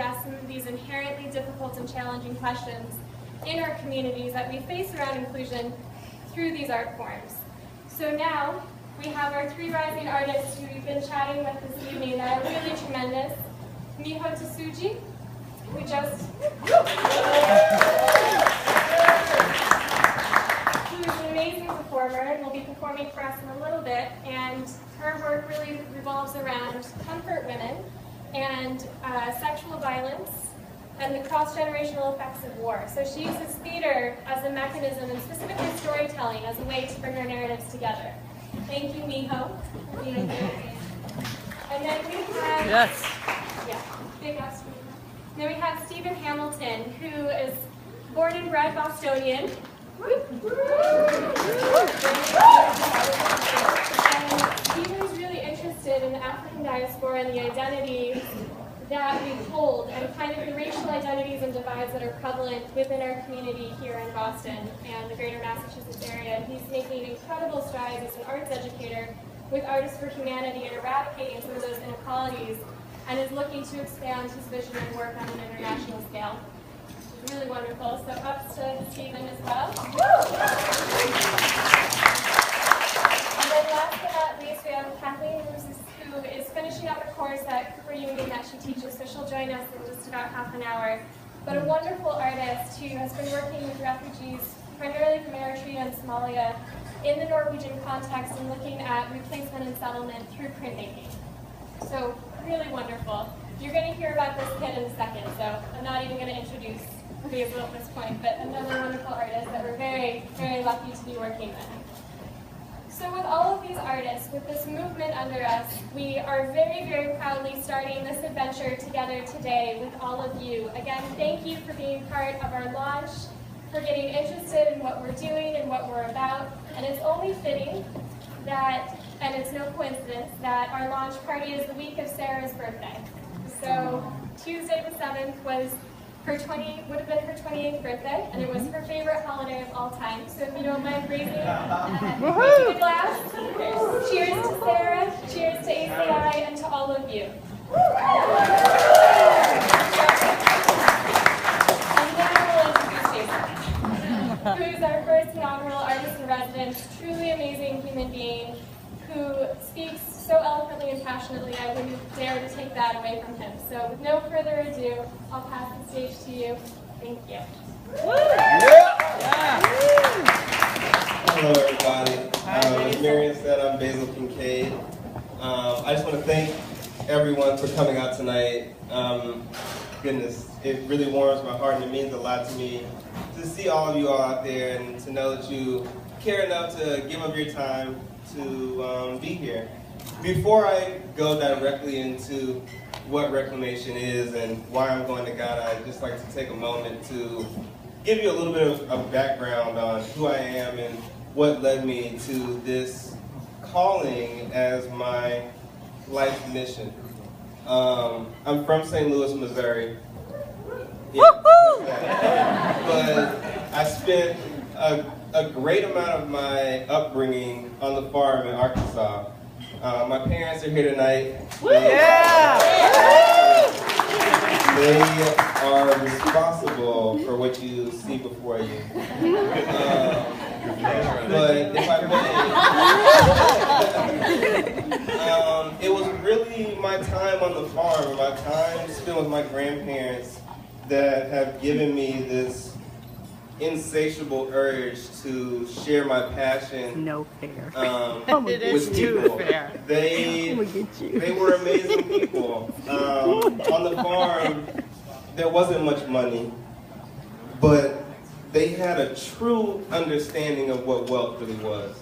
address some of these inherently difficult and challenging questions in our communities that we face around inclusion through these art forms. So now, we have our three rising artists who we've been chatting with this evening that are really tremendous. Miho Tsuji, who is an amazing performer and will be performing for us in a little bit, and her work really revolves around comfort women and sexual violence and the cross-generational effects of war. So she uses theater as a mechanism and specifically storytelling as a way to bring our narratives together. Thank you, Miho, for being here. And then we have, yes. Yeah, big ups. Then we have Stephen Hamilton, who is born and bred Bostonian. And Stephen is really interested in the African diaspora and the identity that we hold and kind of the racial identities and divides that are prevalent within our community here in Boston and the greater Massachusetts area. He's making incredible strides as an arts educator with Artists for Humanity and eradicating some of those inequalities, and is looking to expand his vision and work on an international scale. It's really wonderful. So ups to Stephen as well. And then last but not least, we have Kathleen, who is finishing up a course at Cooper Union that she teaches, so she'll join us in just about half an hour. But a wonderful artist who has been working with refugees, primarily from Eritrea and Somalia, in the Norwegian context and looking at replacement and settlement through printmaking. So really wonderful. You're going to hear about this kid in a second, so I'm not even going to introduce Basil at this point, but another wonderful artist that we're very, very lucky to be working with. So with all of these artists, with this movement under us, we are very, very proudly starting this adventure together today with all of you. Again, thank you for being part of our launch, for getting interested in what we're doing and what we're about. And it's only fitting that, and it's no coincidence, that our launch party is the week of Sarah's birthday. So Tuesday the 7th was would have been her 28th birthday, and it was her favorite holiday of all time. So if you don't mind raising a glass, cheers to Sarah, cheers to ACI, and to all of you. And now we'll introduce Jason, who is our first inaugural artist in residence, truly amazing human being who speaks so eloquently and passionately, I wouldn't dare to take that away from him. So with no further ado, I'll pass the stage to you. Thank you. Hello, everybody. As Marion said, I'm Basil Kincaid. I just want to thank everyone for coming out tonight. Goodness, it really warms my heart and it means a lot to me to see all of you all out there and to know that you care enough to give up your time to be here. Before I go directly into what reclamation is and why I'm going to God, I'd just like to take a moment to give you a little bit of background on who I am and what led me to this calling as my life mission. I'm from St. Louis, Missouri. Yeah, but I spent a great amount of my upbringing on the farm in Arkansas. My parents are here tonight. They are responsible for what you see before you. But if I may, it was really my time on the farm, my time spent with my grandparents that have given me this insatiable urge to share my passion. No fair. With people. Fair. They were amazing people. On the farm, there wasn't much money, but they had a true understanding of what wealth really was.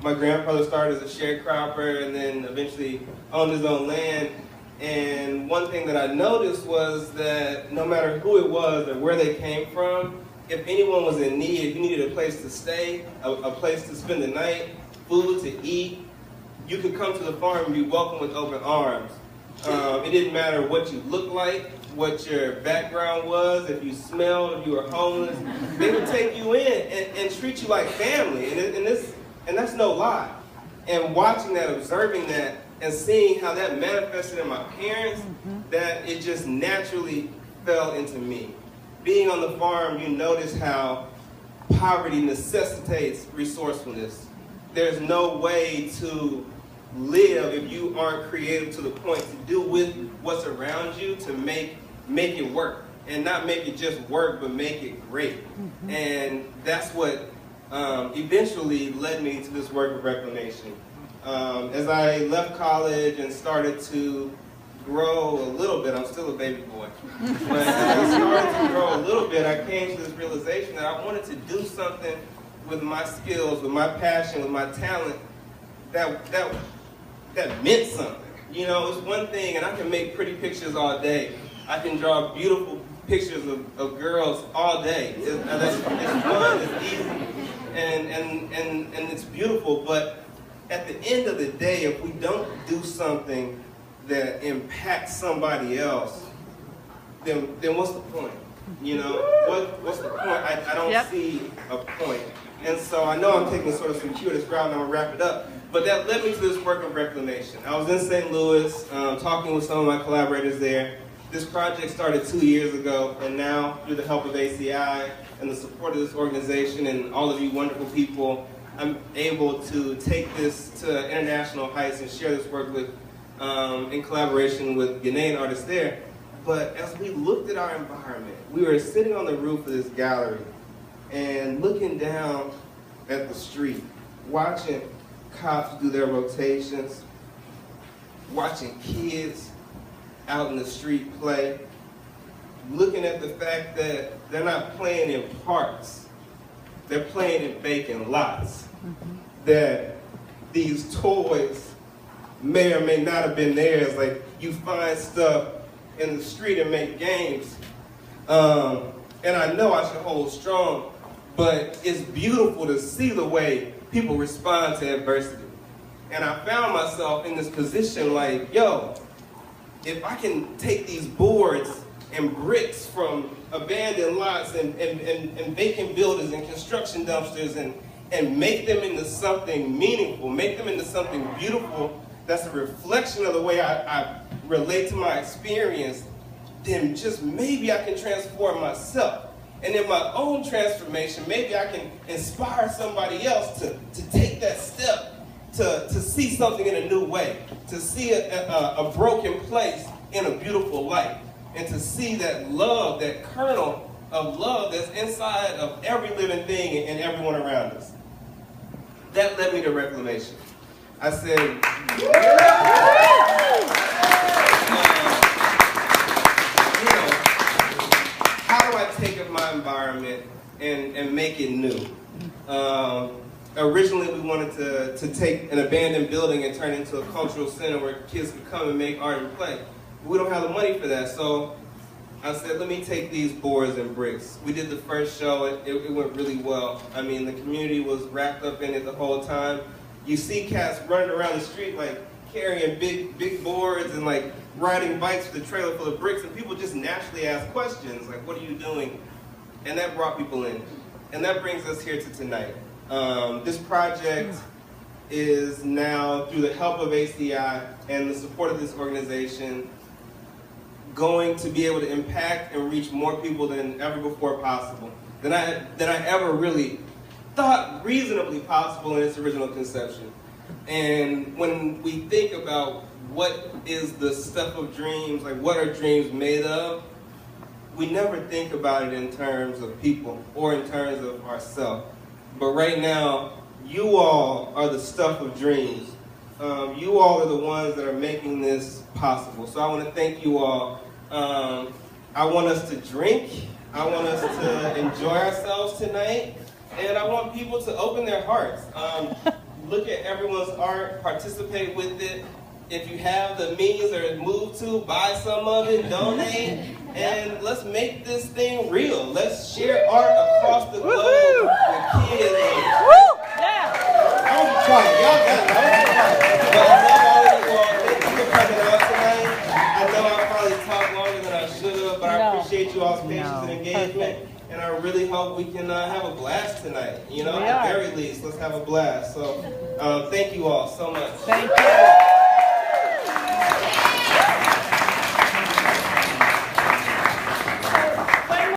My grandfather started as a sharecropper and then eventually owned his own land. And one thing that I noticed was that no matter who it was or where they came from, if anyone was in need, if you needed a place to stay, a place to spend the night, food to eat, you could come to the farm and be welcomed with open arms. It didn't matter what you looked like, what your background was, if you smelled, if you were homeless. They would take you in and treat you like family, and that's no lie. And watching that, observing that, and seeing how that manifested in my parents, that it just naturally fell into me. Being on the farm, you notice how poverty necessitates resourcefulness. There's no way to live if you aren't creative to the point to do with what's around you to make it work. And not make it just work, but make it great. And that's what eventually led me to this work of reclamation. As I left college and started to grow a little bit, I'm still a baby boy, but as I started to grow a little bit, I came to this realization that I wanted to do something with my skills, with my passion, with my talent, that meant something. You know, it's one thing, and I can make pretty pictures all day. I can draw beautiful pictures of girls all day. It's fun, it's easy, and it's beautiful, but at the end of the day, if we don't do something that impacts somebody else, then what's the point? You know, what's the point? I don't see a point. And so I know I'm taking sort of some circuitous route, and I'm gonna wrap it up, but that led me to this work of reclamation. I was in St. Louis, talking with some of my collaborators there. This project started 2 years ago, and now through the help of ACI and the support of this organization and all of you wonderful people, I'm able to take this to international heights and share this work with, in collaboration with Ghanaian artists there. But as we looked at our environment, we were sitting on the roof of this gallery and looking down at the street, watching cops do their rotations, watching kids out in the street play, looking at the fact that they're not playing in parks, they're playing in vacant lots, that these toys may or may not have been theirs. Like, you find stuff in the street and make games, and I know I should hold strong, but it's beautiful to see the way people respond to adversity. And I found myself in this position like, yo, if I can take these boards and bricks from abandoned lots and vacant buildings and construction dumpsters and make them into something meaningful, make them into something beautiful that's a reflection of the way I relate to my experience, then just maybe I can transform myself. And in my own transformation, maybe I can inspire somebody else to take that step to see something in a new way, to see a broken place in a beautiful light, and to see that love, that kernel of love that's inside of every living thing and everyone around us. That led me to reclamation. I said, how do I take up my environment and make it new? Originally, we wanted to take an abandoned building and turn it into a cultural center where kids could come and make art and play. We don't have the money for that, so I said, let me take these boards and bricks. We did the first show, it went really well. I mean, the community was wrapped up in it the whole time. You see cats running around the street like carrying big boards and like riding bikes with a trailer full of bricks, and people just naturally ask questions like, what are you doing? And that brought people in. And that brings us here to tonight. This project is now, through the help of ACI and the support of this organization, going to be able to impact and reach more people than ever before possible, than I ever really thought reasonably possible in its original conception. And when we think about what is the stuff of dreams, like what are dreams made of, we never think about it in terms of people or in terms of ourselves. But right now, you all are the stuff of dreams. You all are the ones that are making this possible. So I want to thank you all. I want us to drink. I want us to enjoy ourselves tonight. And I want people to open their hearts. Look at everyone's art, participate with it. If you have the means or move to, buy some of it, donate, and let's make this thing real. Let's share art across the globe with kids. I was trying, y'all got it. But I love all of you all. Thank you for coming out tonight. I know I probably talked longer than I should have, but I appreciate you all's patience and engagement. And I really hope we can have a blast tonight. You know, at the very least, let's have a blast. So thank you all so much. Thank you.